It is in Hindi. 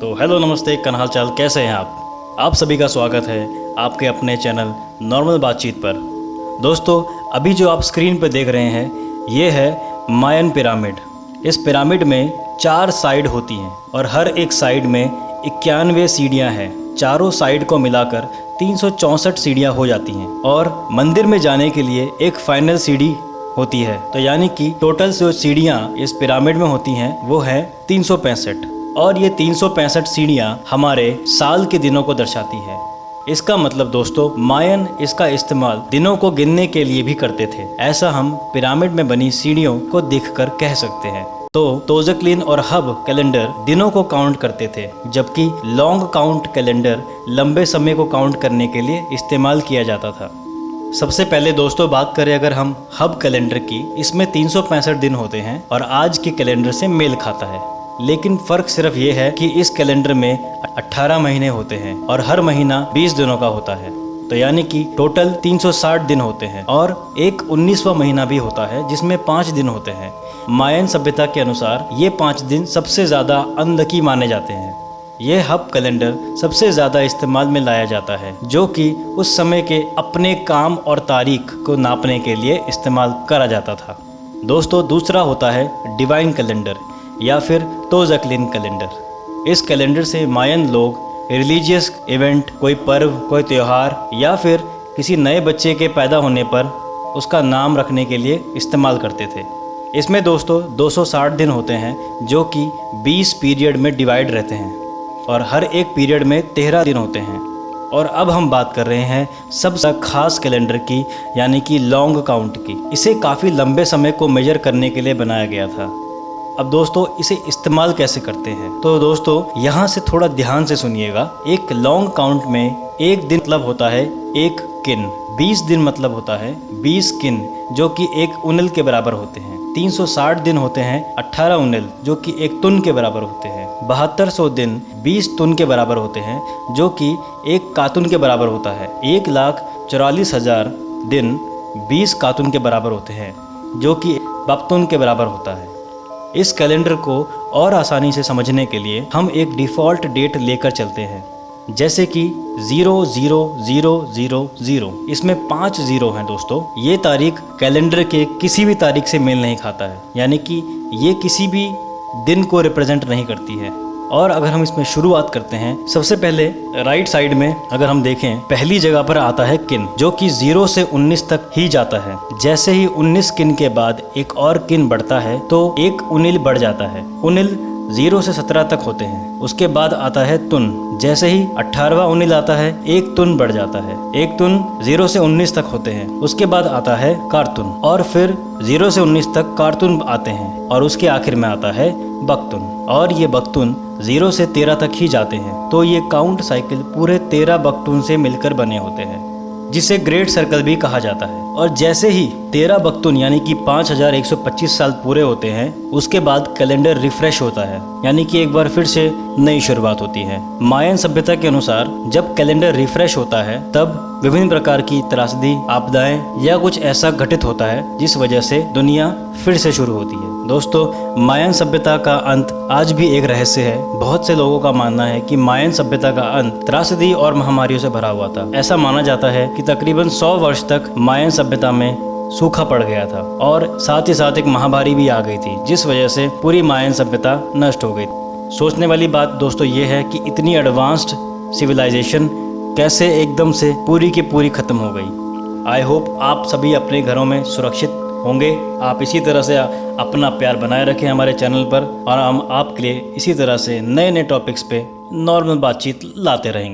तो हेलो नमस्ते कन हाल चाल, कैसे हैं आप सभी का स्वागत है आपके अपने चैनल नॉर्मल बातचीत पर। दोस्तों, अभी जो आप स्क्रीन पर देख रहे हैं ये है मायन पिरामिड। इस पिरामिड में 4 साइड होती हैं और हर एक साइड में 91 सीढ़ियाँ हैं। चारों साइड को मिलाकर 364 सीढ़ियाँ हो जाती हैं और मंदिर में जाने के लिए एक फाइनल सीढ़ी होती है। तो यानी कि टोटल जो सीढ़ियाँ इस पिरामिड में होती हैं वो है 365 और ये 365 सीढ़ियाँ हमारे साल के दिनों को दर्शाती है। इसका मतलब दोस्तों, मायन इसका इस्तेमाल दिनों को गिनने के लिए भी करते थे। ऐसा हम पिरामिड में बनी सीढ़ियों को देखकर कह सकते हैं। तो तोज़क्लिन और हब कैलेंडर दिनों को काउंट करते थे, जबकि लॉन्ग काउंट कैलेंडर लंबे समय को काउंट करने के लिए इस्तेमाल किया जाता था। सबसे पहले दोस्तों बात करें अगर हम हब कैलेंडर की, इसमें 365 दिन होते हैं और आज के कैलेंडर से मेल खाता है। लेकिन फ़र्क सिर्फ ये है कि इस कैलेंडर में 18 महीने होते हैं और हर महीना 20 दिनों का होता है। तो यानी कि टोटल 360 दिन होते हैं और एक 19वां महीना भी होता है जिसमें 5 दिन होते हैं। मायन सभ्यता के अनुसार ये 5 दिन सबसे ज़्यादा अनलकी माने जाते हैं। ये हब कैलेंडर सबसे ज़्यादा इस्तेमाल में लाया जाता है, जो कि उस समय के अपने काम और तारीख को नापने के लिए इस्तेमाल करा जाता था। दोस्तों, दूसरा होता है डिवाइन कैलेंडर या फिर तोज़क्लिन कैलेंडर। इस कैलेंडर से मायन लोग रिलीजियस इवेंट, कोई पर्व, कोई त्यौहार या फिर किसी नए बच्चे के पैदा होने पर उसका नाम रखने के लिए इस्तेमाल करते थे। इसमें दोस्तों 260 दिन होते हैं जो कि 20 पीरियड में डिवाइड रहते हैं और हर एक पीरियड में 13 दिन होते हैं। और अब हम बात कर रहे हैं सबसे खास कैलेंडर की, यानी कि लॉन्ग काउंट की। इसे काफ़ी लंबे समय को मेजर करने के लिए बनाया गया था। अब दोस्तों, इसे इस्तेमाल कैसे करते हैं? तो दोस्तों यहाँ से थोड़ा ध्यान से सुनिएगा। एक लॉन्ग काउंट में एक दिन मतलब होता है एक किन, 20 दिन मतलब होता है 20 किन, जो कि एक उनल के बराबर होते हैं। 360 दिन होते हैं 18 उनल, जो कि एक तुन के बराबर होते हैं। 7200 दिन 20 तुन के बराबर होते हैं, जो कि एक कातुन के बराबर होता है। 1,44,000 दिन 20 कातुन के बराबर होते हैं, जो कि बप्तुन के बराबर होता है। इस कैलेंडर को और आसानी से समझने के लिए हम एक डिफ़ॉल्ट डेट लेकर चलते हैं, जैसे कि 00000। इसमें 5 ज़ीरो हैं दोस्तों। ये तारीख कैलेंडर के किसी भी तारीख से मेल नहीं खाता है, यानी कि ये किसी भी दिन को रिप्रेजेंट नहीं करती है। और अगर हम इसमें शुरुआत करते हैं, सबसे पहले राइट साइड में अगर हम देखें, पहली जगह पर आता है किन, जो कि 0 से 19 तक ही जाता है। जैसे ही 19 किन के बाद एक और किन बढ़ता है तो एक उनिल बढ़ जाता है। उनिल 0 से 17 तक होते हैं। उसके बाद आता है तुन। जैसे ही 18वां उनिल आता है एक तुन बढ़ जाता है। एक तुन 0 से 19 तक होते हैं। उसके बाद आता है कारतुन और फिर 0 से 19 तक कारतुन आते हैं और उसके आखिर में आता है बक्तुन। और ये बक्तुन 0 से 13 तक ही जाते हैं। तो ये काउंट साइकिल पूरे 13 बक्तुन से मिलकर बने होते हैं, जिसे ग्रेट सर्कल भी कहा जाता है। और जैसे ही 13 बक्तुन यानी कि 5125 साल पूरे होते हैं, उसके बाद कैलेंडर रिफ्रेश होता है, यानी कि एक बार फिर से नई शुरुआत होती है। मायन सभ्यता के अनुसार जब कैलेंडर रिफ्रेश होता है तब विभिन्न प्रकार की त्रासदी, आपदाएं या कुछ ऐसा घटित होता है जिस वजह से दुनिया फिर से शुरू होती है। दोस्तों, मायन सभ्यता का अंत आज भी एक रहस्य है। बहुत से लोगों का मानना है कि मायन सभ्यता का अंत त्रासदी और महामारियों से भरा हुआ था। ऐसा माना जाता है कि तकरीबन 100 वर्ष तक मायन सभ्यता में सूखा पड़ गया था और साथ ही साथ एक महामारी भी आ गई थी, जिस वजह से पूरी मायन सभ्यता नष्ट हो गई। सोचने वाली बात दोस्तों ये है कि इतनी एडवांस्ड सिविलाइजेशन कैसे एकदम से पूरी की पूरी ख़त्म हो गई। आई होप आप सभी अपने घरों में सुरक्षित होंगे। आप इसी तरह से अपना प्यार बनाए रखें हमारे चैनल पर, और हम आपके लिए इसी तरह से नए नए टॉपिक्स पे नॉर्मल बातचीत लाते रहेंगे।